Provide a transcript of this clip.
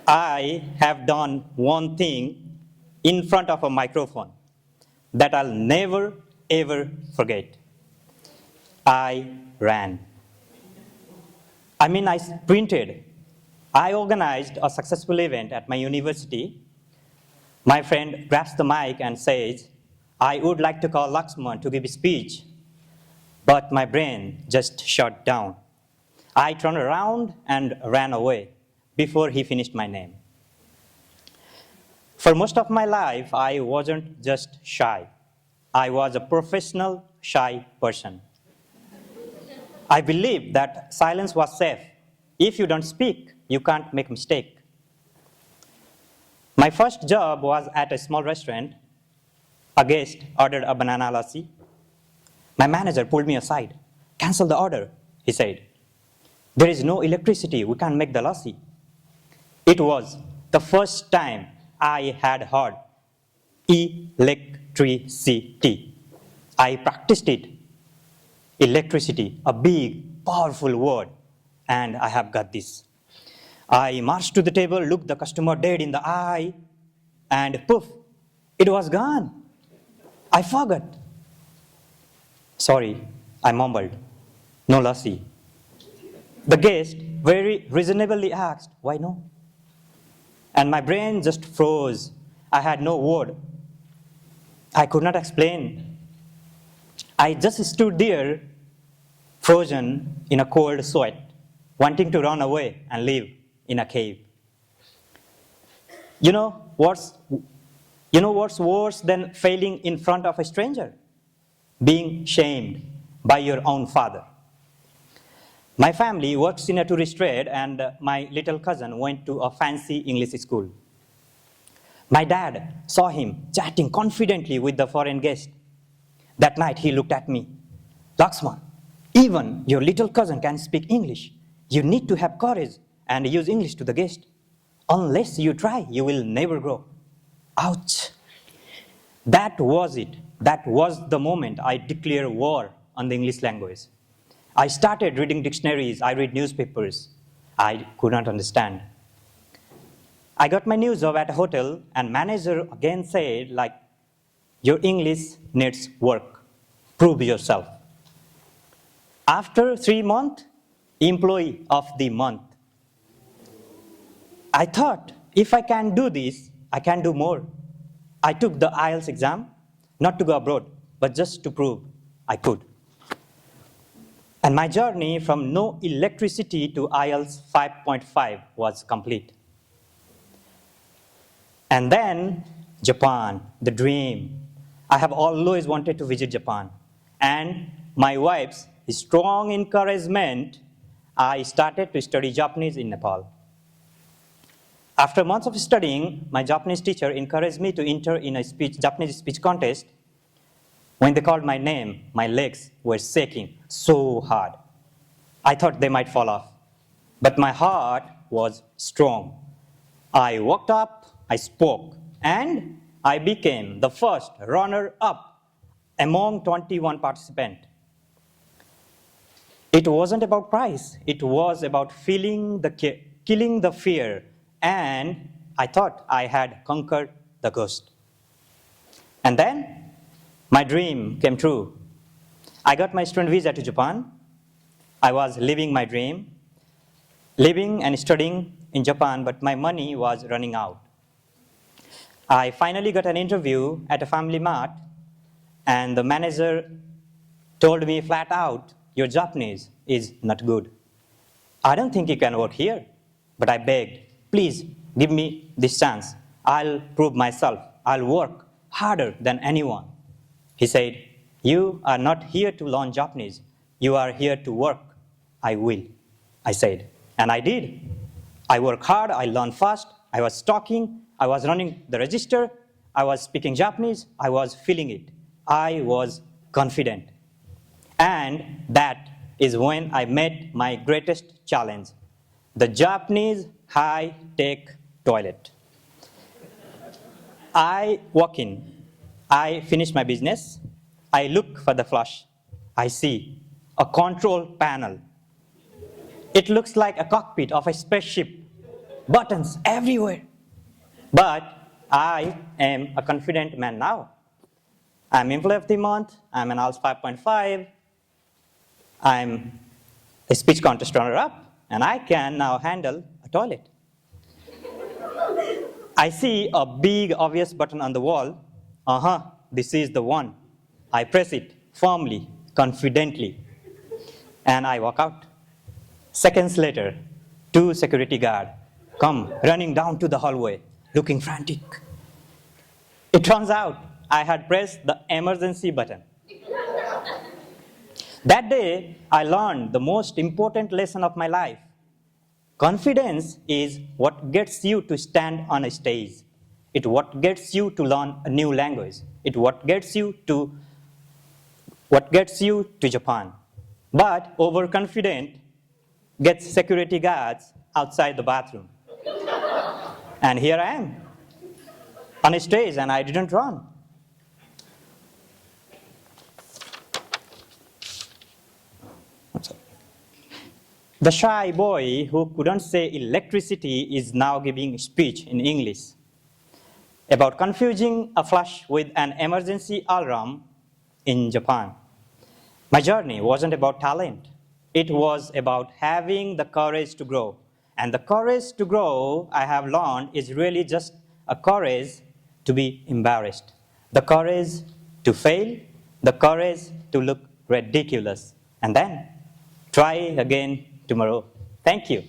I have done one thing in front of a microphone that I'll never ever forget. I ran. I sprinted. I organized a successful event at my university. My friend grabs the mic and says, I would like to call Laxman to give a speech, but my brain just shut down. I turned around and ran away before he finished my name. For most of my life, I wasn't just shy. I was a professional shy person. I believed that silence was safe. If you don't speak, you can't make a mistake. My first job was at a small restaurant. A guest ordered a banana lassi. My manager pulled me aside. Cancel the order, he said. There is no electricity, we can't make the lassi. It was the first time I had heard electricity. I practiced it. Electricity, a big, powerful word, and I have got this. I marched to the table, looked the customer dead in the eye, and poof, it was gone. I forgot. Sorry, I mumbled. No lassi. The guest very reasonably asked, why no? And my brain just froze. I had no word. I could not explain. I just stood there, frozen in a cold sweat, wanting to run away and live in a cave. You know what's worse than failing in front of a stranger? Being shamed by your own father. My family works in a tourist trade, and my little cousin went to a fancy English school. My dad saw him chatting confidently with the foreign guest. That night he looked at me. Laxman, even your little cousin can speak English. You need to have courage and use English to the guest. Unless you try, you will never grow. Ouch. That was it. That was the moment I declared war on the English language. I started reading dictionaries, I read newspapers. I could not understand. I got my new job at a hotel, and manager again said, your English needs work. Prove yourself. After 3 months, employee of the month. I thought, if I can do this, I can do more. I took the IELTS exam, not to go abroad, but just to prove I could. And my journey from no electricity to IELTS 5.5 was complete. And then Japan, the dream. I have always wanted to visit Japan. And my wife's strong encouragement, I started to study Japanese in Nepal. After months of studying, my Japanese teacher encouraged me to enter in a Japanese speech contest. When they called my name, my legs were shaking so hard. I thought they might fall off. But my heart was strong. I walked up, I spoke, and I became the first runner-up among 21 participants. It wasn't about prize. It was about killing the fear, and I thought I had conquered the ghost. And then my dream came true. I got my student visa to Japan. I was living my dream, living and studying in Japan, but my money was running out. I finally got an interview at a family mart, and the manager told me flat out, your Japanese is not good. I don't think you can work here. But I begged, please give me this chance. I'll prove myself. I'll work harder than anyone. He said, you are not here to learn Japanese. You are here to work. I will, I said. And I did. I worked hard. I learned fast. I was talking. I was running the register. I was speaking Japanese. I was feeling it. I was confident. And that is when I met my greatest challenge, the Japanese high-tech toilet. I walk in. I finish my business. I look for the flush. I see a control panel. It looks like a cockpit of a spaceship. buttons everywhere. But I am a confident man now. I'm employee of the month, I'm an ALS 5.5, I'm a speech contest runner-up, and I can now handle a toilet. I see a big obvious button on the wall. This is the one. I press it firmly, confidently, and I walk out. Seconds later, 2 security guards come running down to the hallway, looking frantic. It turns out I had pressed the emergency button. That day, I learned the most important lesson of my life. Confidence is what gets you to stand on a stage. It's what gets you to learn a new language. It's what gets you to Japan. But overconfident gets security guards outside the bathroom. And here I am on a stage, and I didn't run. The shy boy who couldn't say electricity is now giving a speech in English about confusing a flush with an emergency alarm in Japan. My journey wasn't about talent. It was about having the courage to grow. And the courage to grow, I have learned, is really just a courage to be embarrassed. The courage to fail, the courage to look ridiculous, and then try again tomorrow. Thank you.